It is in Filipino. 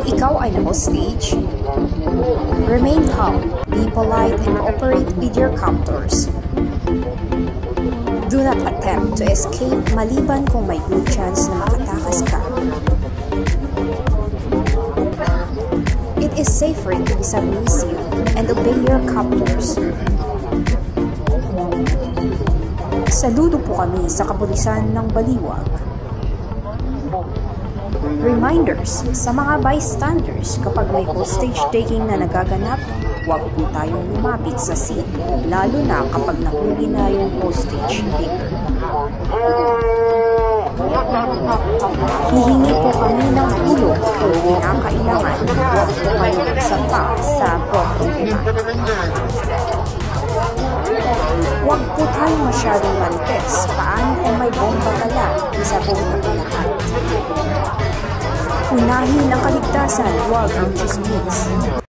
Kung ikaw ay na-hostage, remain calm, be polite, and cooperate with your captors. Do not attempt to escape maliban kung may good chance na makatakas ka. It is safer to be submissive and obey your captors. Saludo po kami sa kapulisan ng Baliwag. Reminders sa mga bystanders: kapag may hostage taking na nagaganap, huwag po tayong lumapit sa scene, lalo na kapag nahuli na yung hostage taker. Hihingi po kami ng tulong kung kinakailangan, huwag po kayong magsampa sa problema. Huwag po tayo masyadong marites. Paano kung may bomba pala? Isa po na lahat. Unahin ang kaligtasan, huwag ang chismis.